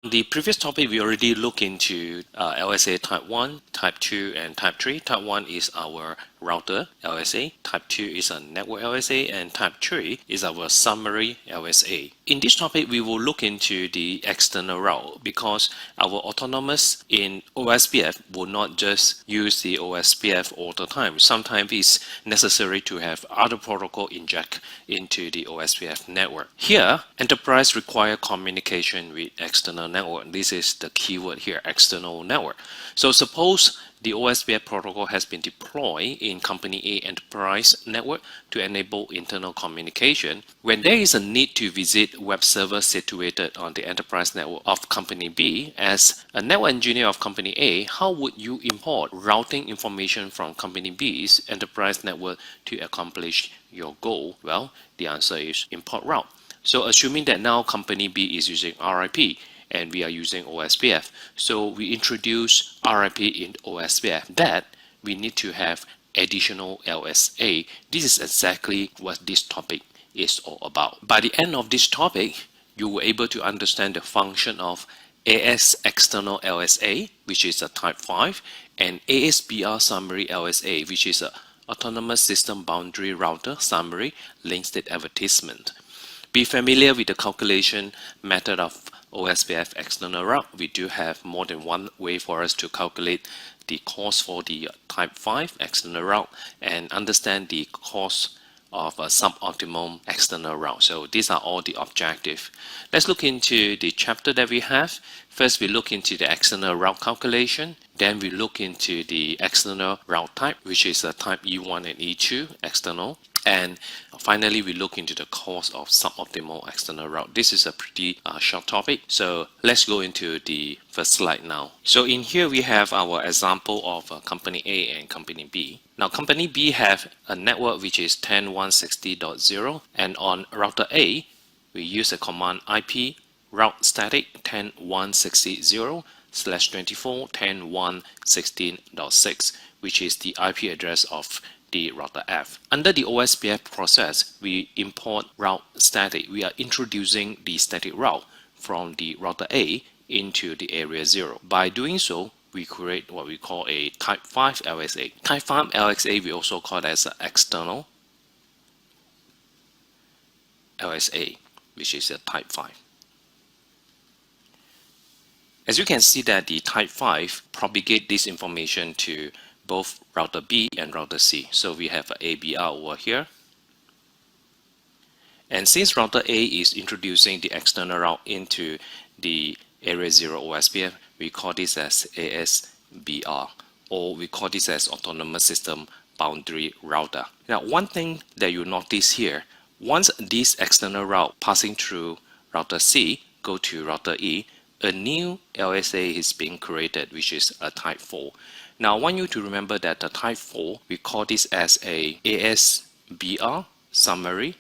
The previous topic, we already looked into LSA Type 1, Type 2, and Type 3. Type 1 is our router LSA, Type 2 is a network LSA, and Type 3 is our summary LSA. In this topic, we will look into the external route because our autonomous in OSPF will not just use the OSPF all the time. Sometimes it's necessary to have other protocol inject into the OSPF network. Here, enterprise require communication with external network. This is the keyword here, external network. So suppose the OSPF protocol has been deployed in Company A enterprise network to enable internal communication. When there is a need to visit web server situated on the enterprise network of Company B, as a network engineer of Company A, how would you import routing information from Company B's enterprise network to accomplish your goal? Well, the answer is import route. So assuming that now Company B is using RIP, and we are using OSPF. So we introduce RIP in OSPF. That we need to have additional LSA. This is exactly what this topic is all about. By the end of this topic, you will able to understand the function of AS external LSA, which is a type 5, and ASBR summary LSA, which is a autonomous system boundary router summary link state advertisement. Be familiar with the calculation method of OSPF external route. We do have more than one way for us to calculate the cost for the type 5 external route and understand the cost of a suboptimal external route. So these are all the objectives. Let's look into the chapter that we have. First, we look into the external route calculation. Then we look into the external route type, which is a type E1 and E2 external. And finally, we look into the cost of suboptimal external route. This is a pretty short topic. So let's go into the first slide now. So in here, we have our example of Company A and Company B. Now, Company B have a network which is 10.160.0. And on router A, we use a command IP route static 10.160/24.10.116.6, which is the IP address of the router F. Under the OSPF process, we import route static. We are introducing the static route from the router A into the area 0. By doing so, we create what we call a type 5 LSA. Type 5 LSA we also call as an external LSA, which is a type 5. As you can see that the type 5 propagate this information to both router B and router C. So we have a ABR over here. And since router A is introducing the external route into the area 0 OSPF, we call this as ASBR, or we call this as autonomous system boundary router. Now, one thing that you notice here, once this external route passing through router C go to router E, a new LSA is being created, which is a type 4. Now, I want you to remember that the type 4, we call this as a ASBR summary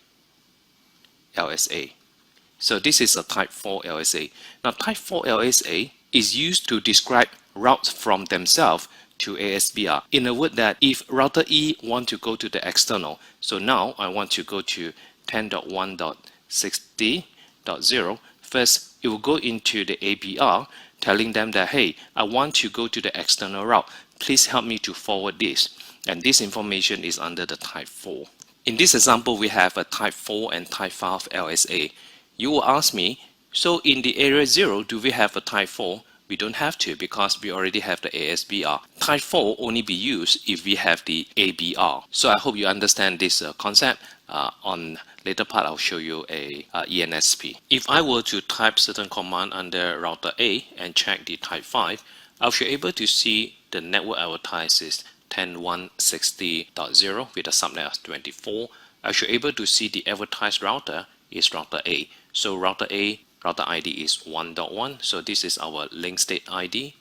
LSA. So this is a type 4 LSA. Now, type 4 LSA is used to describe routes from themselves to ASBR. In a word that if router E want to go to the external, so now I want to go to 10.1.60.0, first it will go into the ABR telling them that, hey, I want to go to the external route. Please help me to forward this. And this information is under the type 4. In this example, we have a type 4 and type 5 LSA. You will ask me, so in the area 0, do we have a type 4? We don't have to because we already have the ASBR. Type 4 only be used if we have the ABR. So I hope you understand this concept. On later part, I'll show you a ENSP. If I were to type certain command under router A and check the type 5, I'll be able to see the network advertises 10.160.0 with a subnet of 24. I should be able to see the advertised router is router A. So router A, router ID is 1.1. So this is our link state ID.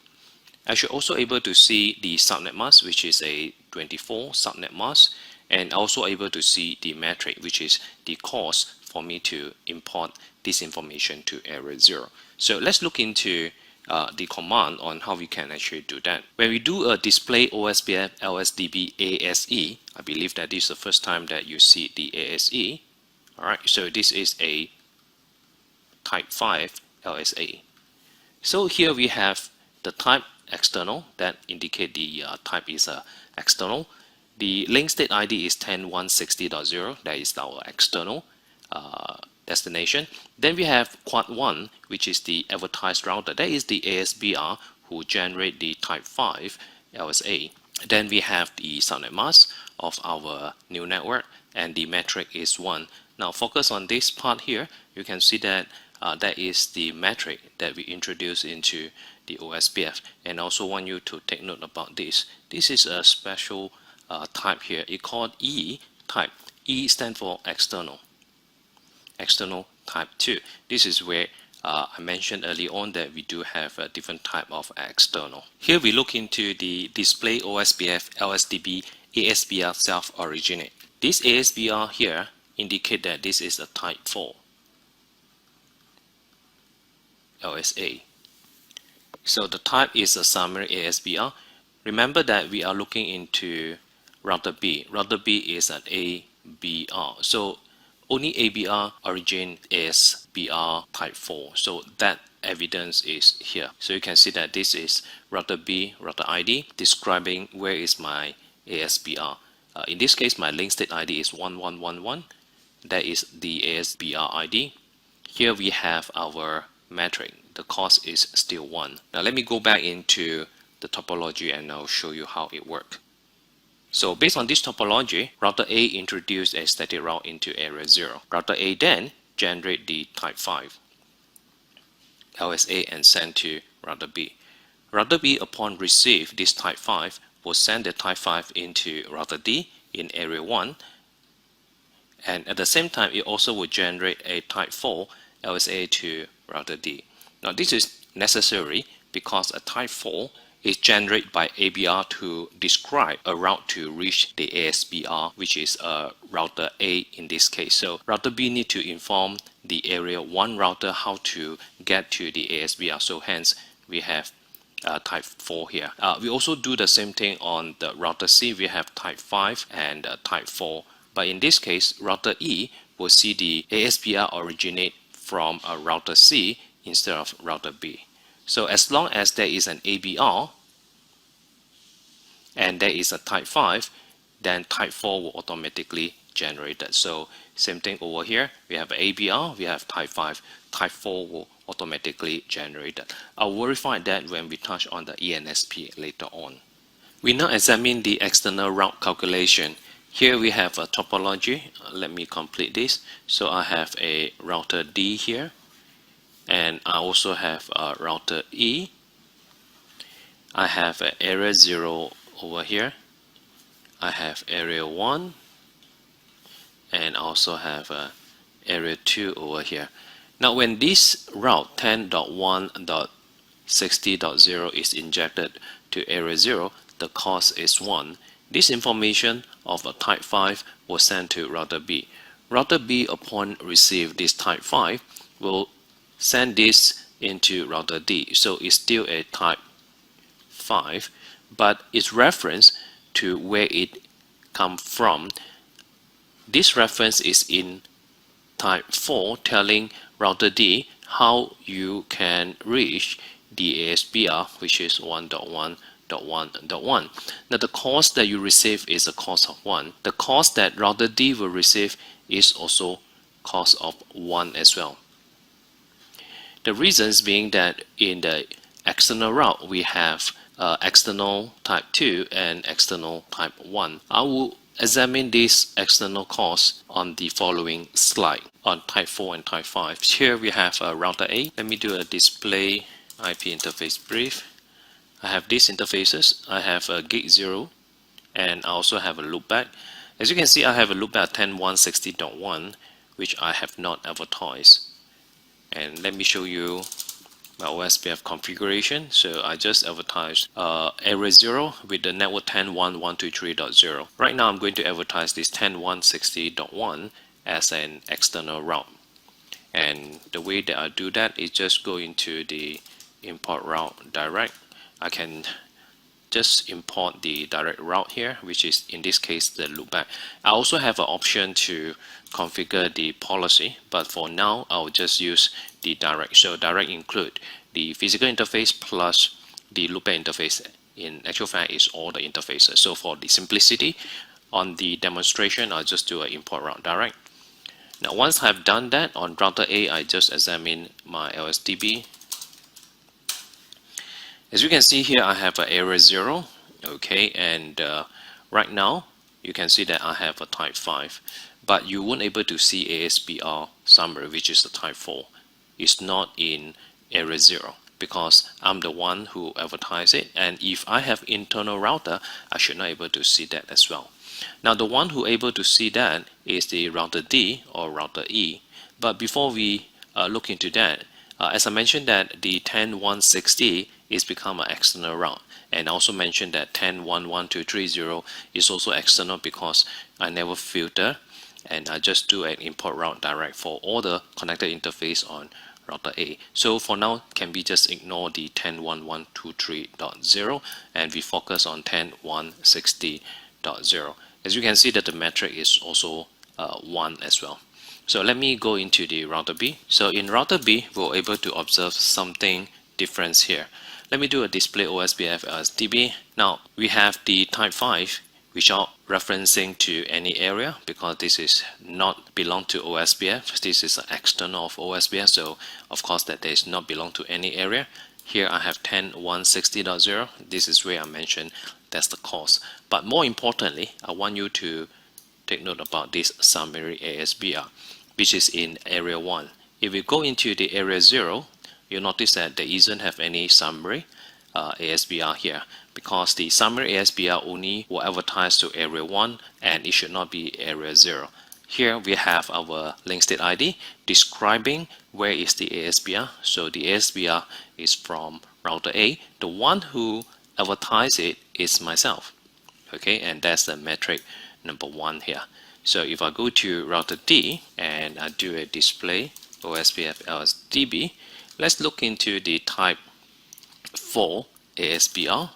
I should also able to see the subnet mask, which is a 24 subnet mask, and also able to see the metric, which is the cost for me to import this information to area 0. So let's look into the command on how we can actually do that. When we do a display OSPF LSDB ASE, I believe that this is the first time that you see the ASE. Alright, so this is a type 5 LSA. So here we have the type external, that indicate the type is external. The link state ID is 10.160.0, that is our external destination. Then we have quad 1, which is the advertised router, that is the ASBR who generate the type 5 LSA. Then we have the subnet mask of our new network, and the metric is 1. Now focus on this part here. You can see that that is the metric that we introduce into the OSPF, and also want you to take note about this. This is a special type here. It's called E type. E stands for external type 2. This is where I mentioned early on that we do have a different type of external. Here we look into the display OSPF LSDB ASBR self-originate. This ASBR here indicate that this is a type 4 LSA. So the type is a summary ASBR. Remember that we are looking into router B. Router B is an ABR. So only ABR origin is BR type 4. So that evidence is here. So you can see that this is router B, router ID, describing where is my ASBR. In this case, my link state ID is 1111. That is the ASBR ID. Here we have our metric. The cost is still 1. Now let me go back into the topology and I'll show you how it works. So based on this topology, router A introduced a static route into area 0. Router A then generate the type 5 LSA and send to router B. Router B, upon receive this type 5, will send the type 5 into router D in area 1, and at the same time it also will generate a type 4 LSA to router D. Now this is necessary because a type 4 is generated by ABR to describe a route to reach the ASBR, which is router A in this case. So router B need to inform the area 1 router how to get to the ASBR. So hence we have type 4 here. We also do the same thing on the router C. We have type 5 and type 4. But in this case, router E will see the ASBR originate from a router C instead of router B. So as long as there is an ABR and there is a type 5, then type 4 will automatically generate that. So same thing over here. We have ABR, we have type 5, type 4 will automatically generate that. I'll verify that when we touch on the ENSP later on. We now examine the external route calculation. Here we have a topology. Let me complete this. So I have a router D here, and I also have a router E. I have an area 0 over here. I have area 1, and also have area 2 over here. Now when this route 10.1.60.0 is injected to area 0, the cost is 1. This information of a type 5 was sent to router B. Router B, upon receive this type 5, will send this into router D. So it's still a type 5, but its reference to where it come from, this reference is in type 4, telling router D how you can reach the ASBR, which is 1.1.1.1. Now the cost that you receive is a cost of 1. The cost that router D will receive is also cost of 1 as well. The reasons being that in the external route we have external type 2 and external type 1. I will examine this external cost on the following slide on type 4 and type 5. Here we have a router A. Let me do a display IP interface brief. I have these interfaces. I have a gate 0 and I also have a loopback. As you can see, I have a loopback 10.160.1 which I have not advertised. And let me show you my OSPF configuration. So I just advertised area 0 with the network 10.1.123.0. Right now I'm going to advertise this 10.160.1 as an external route. And the way that I do that is just go into the import route direct. I can just import the direct route here, which is in this case the loopback. I also have an option to configure the policy, but for now I'll just use the direct. So direct include the physical interface plus the loopback interface. In actual fact, is all the interfaces. So for the simplicity, on the demonstration, I'll just do an import route direct. Now once I've done that, on router A, I just examine my LSDB. As you can see here, I have an area 0, okay, and right now you can see that I have a type 5, but you won't able to see ASBR summary, which is the type 4. It's not in area 0 because I'm the one who advertise it, and if I have internal router, I should not able to see that as well. Now the one who able to see that is the router D or router E, but before we look into that, as I mentioned that the 10.160 is become an external route, and I also mentioned that 10.1.1.2.3.0 is also external because I never filter and I just do an import route direct for all the connected interface on router A. So for now, can we just ignore the 10.1.1.2.3.0 and we focus on 10.160.0. As you can see that the metric is also 1 as well. So let me go into the router B. So in router B, we're able to observe something different here. Let me do a display OSPF as DB. Now we have the type 5, which are referencing to any area because this is not belong to OSPF. This is an external of OSPF, so of course that does not belong to any area. Here I have 10.160.0. This is where I mentioned that's the cause. But more importantly, I want you to take note about this summary ASBR, which is in area 1. If we go into the area 0, you'll notice that there isn't have any summary ASBR here because the summary ASBR only will advertise to area 1 and it should not be area 0. Here we have our link state ID describing where is the ASBR. So the ASBR is from router A. The one who advertise it is myself. Okay, and that's the metric number 1 here. So if I go to router D and I do a display OSPF LSDB, let's look into the type 4 ASBR.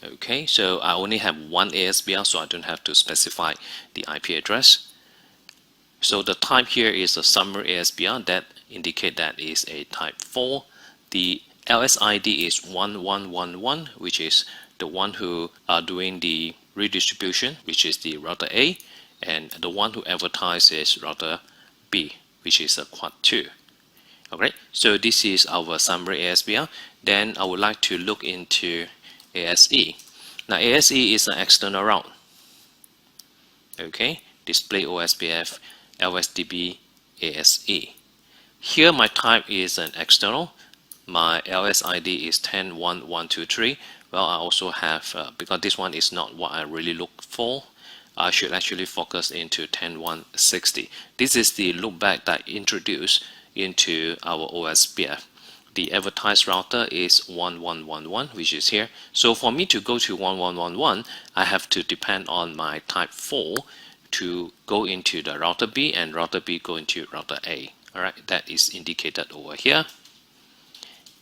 Okay, so I only have one ASBR, so I don't have to specify the IP address. So the type here is a summary ASBR that indicate that is a type 4. The LSID is 1111, which is the one who are doing the redistribution, which is the router A, and the one who advertises router B, which is a quad 2. Okay, so this is our summary ASBR. Then I would like to look into ASE. Now ASE is an external route. Okay, display OSPF LSDB ASE. Here my type is an external. My LSID is 10.1.1.2.3. Well, I also have, because this one is not what I really look for, I should actually focus into 10.1.60. This is the loopback that I introduced into our OSPF. The advertised router is 1111, which is here. So for me to go to 1111, I have to depend on my type 4 to go into the router B, and router B go into router A. Alright, that is indicated over here.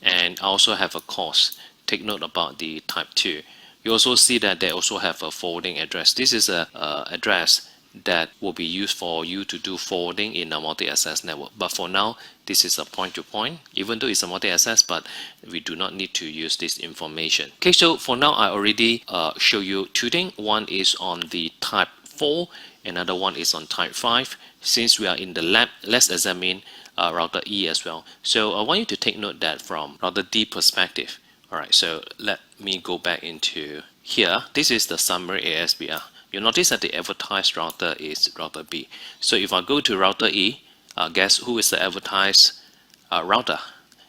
And I also have a cost. Take note about the type 2. You also see that they also have a forwarding address. This is a address that will be used for you to do forwarding in a multi-access network. But for now, this is a point-to-point, even though it's a multi-access, but we do not need to use this information. Okay, so for now, I already show you two things. One is on the type 4, another one is on type 5. Since we are in the lab, let's examine router E as well. So I want you to take note that from router D perspective. Alright, so let me go back into here. This is the summary ASBR. You'll notice that the advertised router is router B. So if I go to router E, guess who is the advertised router?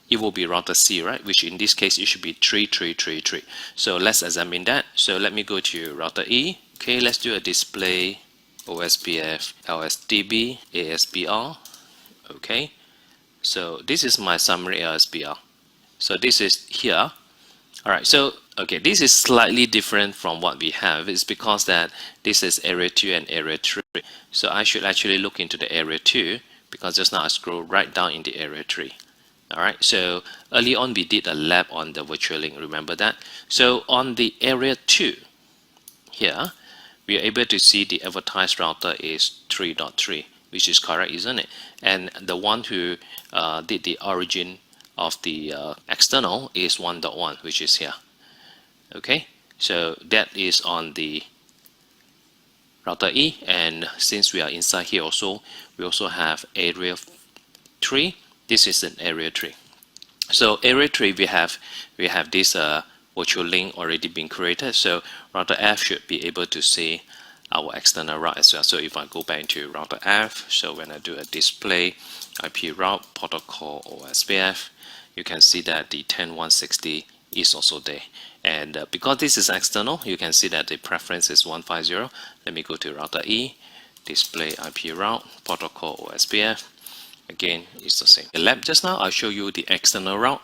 It will be router C, right? Which in this case, it should be 3333. So let's examine that. So let me go to router E. Okay, let's do a display OSPF LSDB ASBR. Okay, so this is my summary ASBR. So this is here. Alright, so okay, this is slightly different from what we have. It's because that this is area 2 and area 3. So I should actually look into the area 2 because just now I scroll right down in the area 3. Alright, so early on we did a lab on the virtual link, remember that? So on the area 2 here, we are able to see the advertised router is 3.3, which is correct, isn't it? And the one who did the origin of the external is 1.1, which is here. Okay, so that is on the router E, and since we are inside here also, we also have area 3. This is an area 3. So area 3, we have this virtual link already been created, so router F should be able to see our external route as well. So if I go back to router F, so when I do a display IP route protocol OSPF, you can see that the 10160 is also there. And because this is external, you can see that the preference is 150. Let me go to router E, display IP route protocol OSPF. Again, it's the same. The lab just now, I'll show you the external route.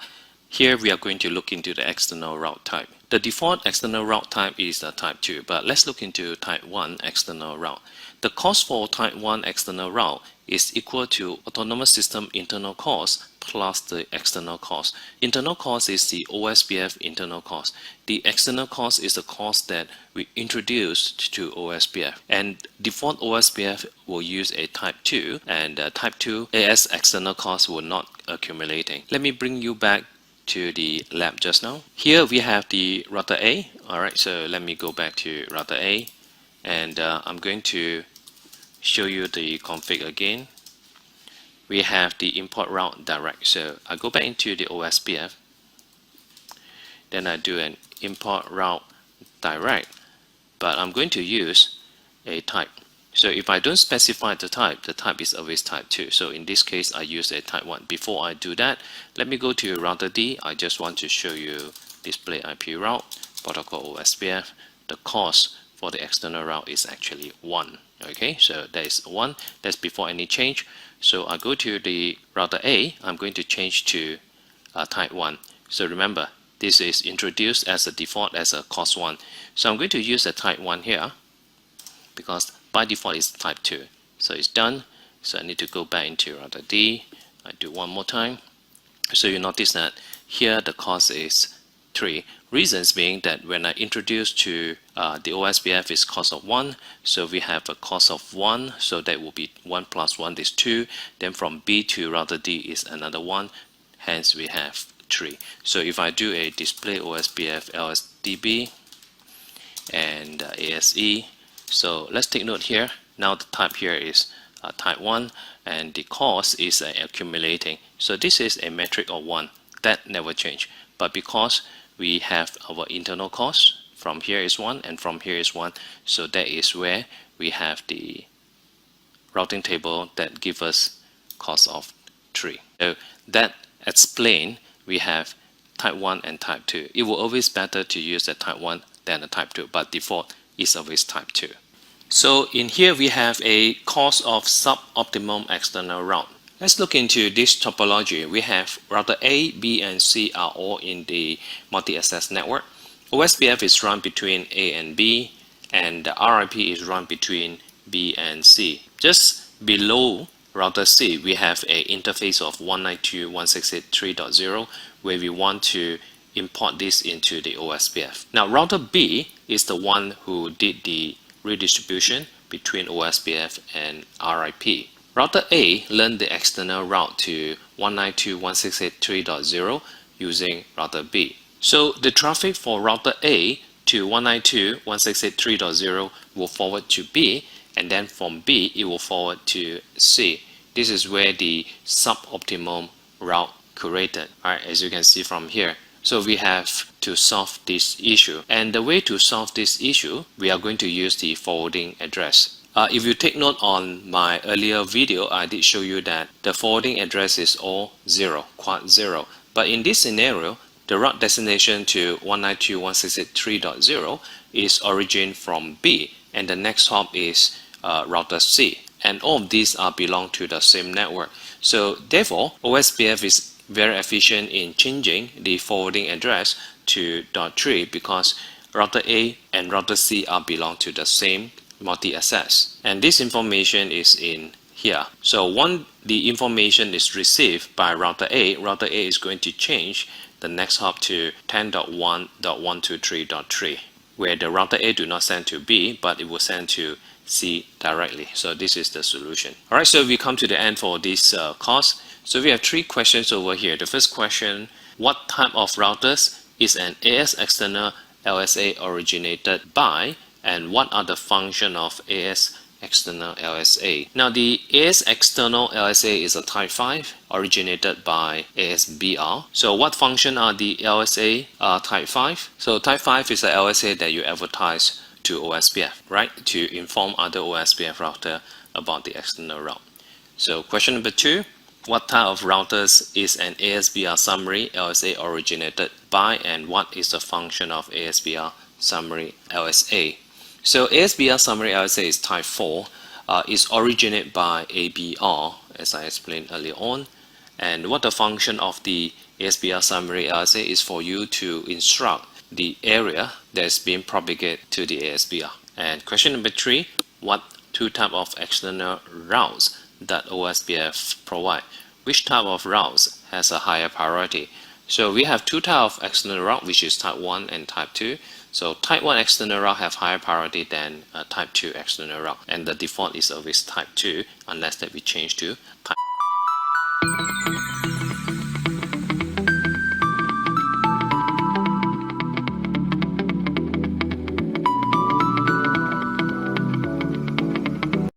Here we are going to look into the external route type. The default external route type is the type 2, but let's look into type 1 external route. The cost for type 1 external route is equal to autonomous system internal cost plus the external cost. Internal cost is the OSPF internal cost. The external cost is the cost that we introduced to OSPF. And default OSPF will use a type 2, and type 2 AS external cost will not accumulating. Let me bring you back to the lab just now. Here we have the router A. Alright, so let me go back to router A, and I'm going to show you the config again. We have the import route direct. So I go back into the OSPF, then I do an import route direct, but I'm going to use a type. So if I don't specify the type is always type 2. So in this case, I use a type 1. Before I do that, let me go to router D. I just want to show you display IP route, protocol OSPF. The cost for the external route is actually 1. Okay, so that is 1. That's before any change. So I go to the router A. I'm going to change to type 1. So remember, this is introduced as a default as a cost 1. So I'm going to use a type 1 here, because by default it's type 2. So it's done. So I need to go back into router D. I do one more time. So you notice that here the cost is 3. Reasons being that when I introduce to the OSPF is cost of 1, so we have a cost of 1, so that will be 1 plus 1 is 2. Then from B to router D is another 1, hence we have 3. So if I do a display OSPF LSDB and ASE, so let's take note here. Now the type here is type 1, and the cost is accumulating. So this is a metric of 1. That never change. But because we have our internal cost, from here is 1 and from here is 1, so that is where we have the routing table that gives us cost of 3. So that explain we have type 1 and type 2. It will always better to use a type 1 than a type 2, but default is always type 2. So in here we have a cost of suboptimum external route. Let's look into this topology. We have router A, B, and C are all in the multi-access network. OSPF is run between A and B, and the RIP is run between B and C. Just below router C, we have an interface of 192.168.3.0 where we want to import this into the OSPF. Now router B is the one who did the redistribution between OSPF and RIP. Router A learned the external route to 192.168.3.0 using router B. So the traffic for router A to 192.168.3.0 will forward to B, and then from B it will forward to C. This is where the suboptimum route created. Alright, as you can see from here. So we have to solve this issue, and the way to solve this issue, we are going to use the forwarding address. If you take note on my earlier video, I did show you that the forwarding address is all 0, quad 0. But in this scenario, the route destination to 192.168.3.0 is origin from B, and the next hop is router C. And all of these are belong to the same network. So therefore, OSPF is very efficient in changing the forwarding address to .3 because router A and router C are belong to the same multi-access, and this information is in here. So one the information is received by router A is going to change the next hop to 10.1.123.3, where the router A do not send to B, but it will send to C directly. So this is the solution. All right, so we come to the end for this course. So we have 3 questions over here. The first question, what type of routers is an AS external LSA originated by, and what are the function of AS external LSA? Now the AS external LSA is a type 5 originated by ASBR. So what function are the LSA type 5? So type 5 is a LSA that you advertise to OSPF, right? To inform other OSPF router about the external route. So question number 2, what type of routers is an ASBR summary LSA originated by, and what is the function of ASBR summary LSA? So ASBR summary LSA is type 4, is originated by ABR, as I explained earlier on. And what the function of the ASBR summary LSA is for you to instruct the area that is being propagated to the ASBR. And question number 3, what 2 type of external routes that OSPF provide? Which type of routes has a higher priority? So we have 2 types of external route, which is type 1 and type 2. So type 1 external route have higher priority than type 2 external route, and the default is always type 2 unless that we change to type